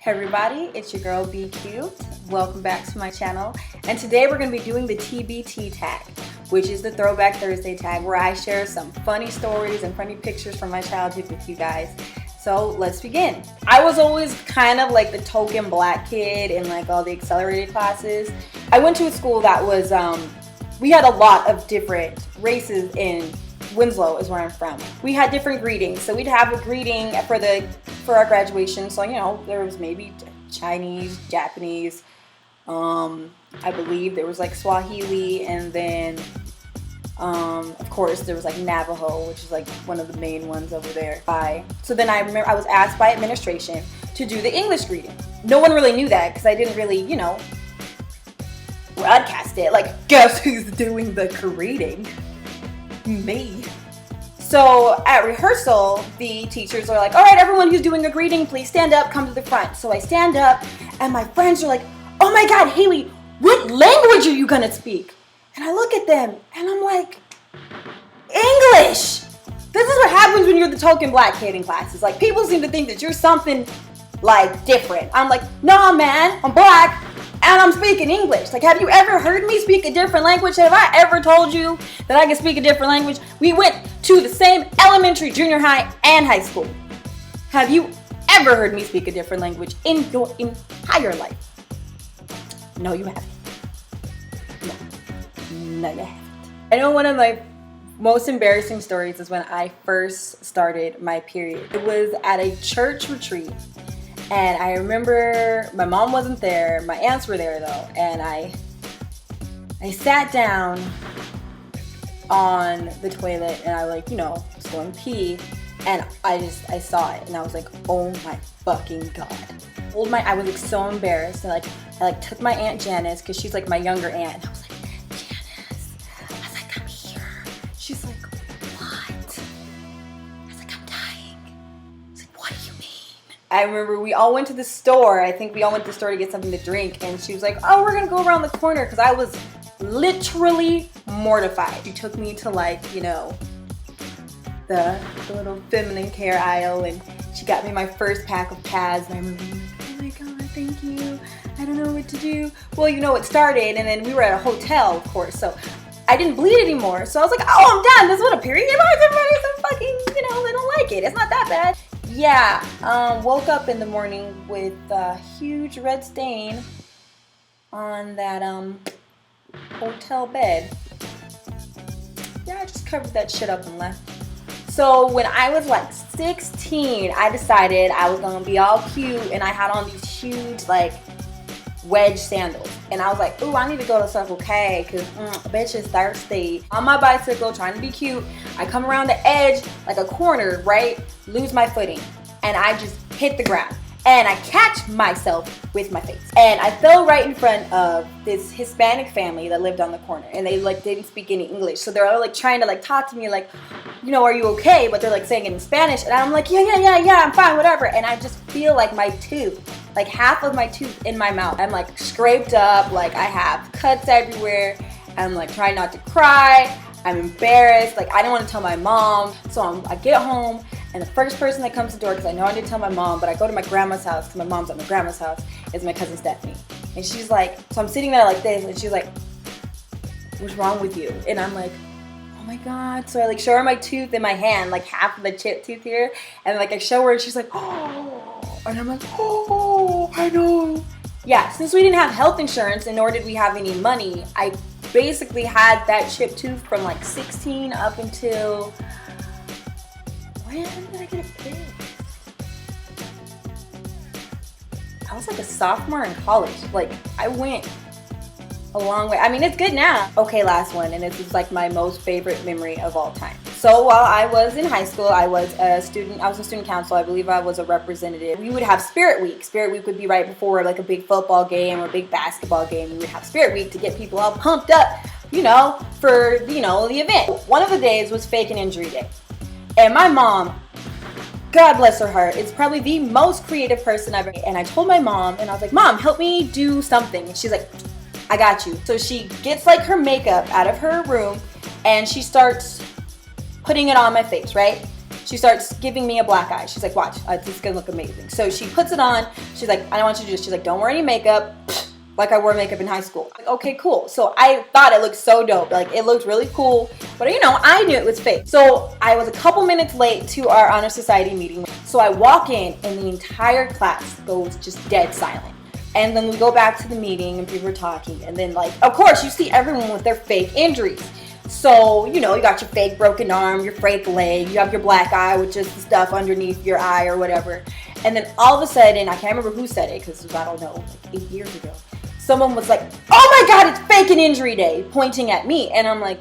Hey everybody, it's your girl Be Cute. Welcome back to my channel. And today we're going to be doing the TBT tag, which is the Throwback Thursday tag, where I share some funny stories and funny pictures from my childhood with you guys. So let's begin. I was always kind of like the token black kid in like all the accelerated classes. I went to a school that was, we had a lot of different races in Winslow is where I'm from. We had different greetings. So we'd have a greeting for our graduation. So, you know, there was maybe Chinese, Japanese, I believe there was like Swahili, and then of course there was like Navajo, which is like one of the main ones over there. So then I remember I was asked by administration to do the English greeting. No one really knew that because I didn't really, you know, broadcast it. Like, guess who's doing the greeting? Me. So at rehearsal, the teachers are like, all right, everyone who's doing a greeting, please stand up, come to the front. So I stand up and my friends are like, oh my God, Haley, what language are you gonna speak? And I look at them and I'm like, English. This is what happens when you're the token black kid in classes. Like, people seem to think that you're something like different. I'm like, nah, man, I'm black and I'm speaking English. Like, have you ever heard me speak a different language? Have I ever told you that I can speak a different language? We went to the same elementary, junior high, and high school. Have you ever heard me speak a different language in your entire life? No, you haven't. No, you haven't. I know one of my most embarrassing stories is when I first started my period. It was at a church retreat. And I remember my mom wasn't there, my aunts were there though, and I sat down on the toilet and I was going to pee, and I saw it and I was like, oh my fucking God. I was like so embarrassed, and I took my Aunt Janice, because she's like my younger aunt, and I was like, Janice, I was like, come here. She's like, what? I was like, I'm dying. I was like, what do you mean? I remember we all went to the store. I think we all went to the store to get something to drink, and she was like, oh, we're gonna go around the corner, because I was literally mortified. She took me to the little feminine care aisle, and she got me my first pack of pads, and I remember being like, oh my God, thank you. I don't know what to do. Well, it started, and then we were at a hotel, of course, so I didn't bleed anymore. So I was like, oh, I'm done. This is what a period is. Everybody's so fucking, they don't like it. It's not that bad. Yeah, woke up in the morning with a huge red stain on that hotel bed. Yeah, I just covered that shit up and left. So when I was like 16, I decided I was gonna be all cute, and I had on these huge wedge sandals. And I was like, ooh, I need to go to Circle K because bitch is thirsty. On my bicycle, trying to be cute, I come around the edge, like a corner, right? Lose my footing. And I just hit the ground. And I catch myself with my face. And I fell right in front of this Hispanic family that lived on the corner. And they didn't speak any English. So they're all trying to talk to me are you okay? But they're saying it in Spanish. And I'm like, yeah, I'm fine, whatever. And I just feel my tooth, half of my tooth in my mouth. I'm scraped up, I have cuts everywhere. I'm trying not to cry. I'm embarrassed. I don't want to tell my mom. So I get home. And the first person that comes to the door, because I know I didn't tell my mom, but I go to my grandma's house, because my mom's at my grandma's house, is my cousin Stephanie. And she's like, so I'm sitting there like this, and she's like, what's wrong with you? And I'm like, oh my God. So I show her my tooth in my hand, half of the chip tooth here. And I show her, and she's like, oh. And I'm like, oh, I know. Yeah, since we didn't have health insurance, and nor did we have any money, I basically had that chip tooth from 16 up until... when did I get a fix? I was a sophomore in college. I went a long way. I mean, it's good now. Okay, last one, and this is my most favorite memory of all time. So while I was in high school, I was a student council. I believe I was a representative. We would have Spirit Week. Spirit Week would be right before a big football game or a big basketball game. We would have Spirit Week to get people all pumped up, for, the event. One of the days was Fake an Injury Day. And my mom, God bless her heart, is probably the most creative person ever. And I told my mom, and I was like, Mom, help me do something. And she's like, I got you. So she gets her makeup out of her room, and she starts putting it on my face, right? She starts giving me a black eye. She's like, watch, this is gonna look amazing. So she puts it on. She's like, I don't want you to do this. She's like, don't wear any makeup. Like I wore makeup in high school. Like, okay, cool. So I thought it looked so dope. Like it looked really cool, but you know, I knew it was fake. So I was a couple minutes late to our honor society meeting. So I walk in and the entire class goes just dead silent. And then we go back to the meeting and people are talking. And then like, of course you see everyone with their fake injuries. So, you know, you got your fake broken arm, your fake leg, you have your black eye with just the stuff underneath your eye or whatever. And then all of a sudden, I can't remember who said it because I don't know, like 8 years ago. Someone was like, oh my God, it's fake and injury day, pointing at me. And I'm like,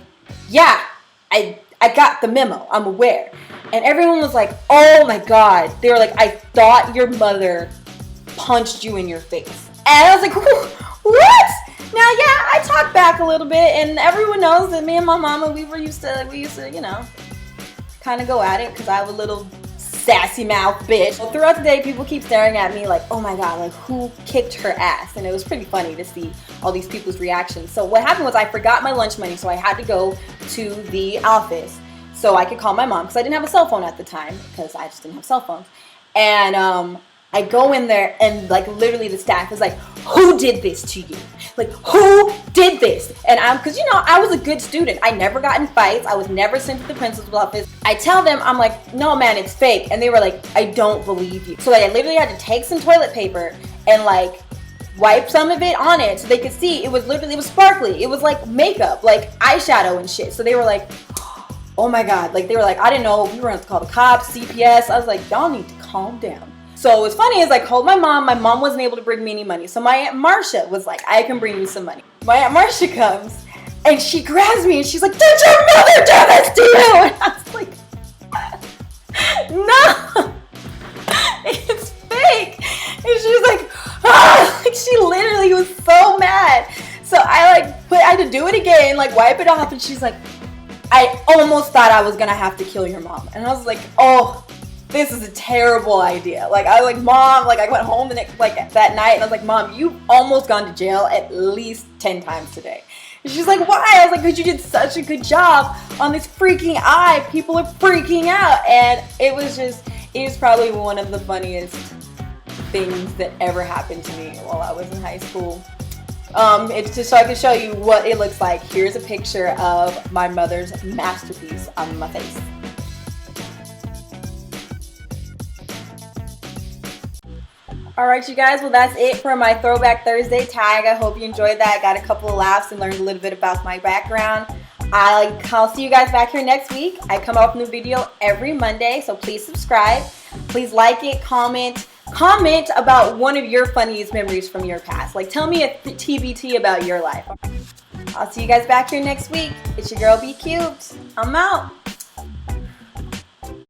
yeah, I got the memo. I'm aware. And everyone was like, oh my God. They were like, I thought your mother punched you in your face. And I was like, what? Now, yeah, I talked back a little bit, and everyone knows that me and my mama, we used to, you know, kind of go at it because I have a little sassy mouth bitch. So throughout the day, people keep staring at me like, oh my God, like who kicked her ass? And it was pretty funny to see all these people's reactions. So what happened was I forgot my lunch money, so I had to go to the office so I could call my mom because I didn't have a cell phone at the time because I just didn't have cell phones. And I go in there and like literally the staff is like, who did this to you? Like, who did this? And cause you know, I was a good student. I never got in fights. I was never sent to the principal's office. I tell them, I'm like, no man, it's fake. And they were like, I don't believe you. So I literally had to take some toilet paper and like wipe some of it on it so they could see it was sparkly. It was like makeup, like eyeshadow and shit. So they were like, oh my God. Like they were like, I didn't know we were gonna call the cops, CPS. I was like, y'all need to calm down. So what's funny is I called my mom. My mom wasn't able to bring me any money. So my Aunt Marcia was like, I can bring you some money. My Aunt Marcia comes and she grabs me and she's like, did your mother do this to you? And I was like, no, it's fake. And she's like, ah! Like she literally was so mad. So I had to do it again, like wipe it off. And she's like, I almost thought I was going to have to kill your mom. And I was like, oh, this is a terrible idea. Like I was like, Mom, like I went home the next, like that night and I was like, Mom, you've almost gone to jail at least 10 times today. And she's like, why? I was like, because you did such a good job on this freaking eye. People are freaking out. And it was probably one of the funniest things that ever happened to me while I was in high school. It's just so I can show you what it looks like. Here's a picture of my mother's masterpiece on my face. Alright you guys, well that's it for my Throwback Thursday tag. I hope you enjoyed that. Got a couple of laughs and learned a little bit about my background. I'll see you guys back here next week. I come out with a new video every Monday, so please subscribe. Please like it, comment about one of your funniest memories from your past. Like tell me a TBT about your life. I'll see you guys back here next week. It's your girl B Cubed. I'm out.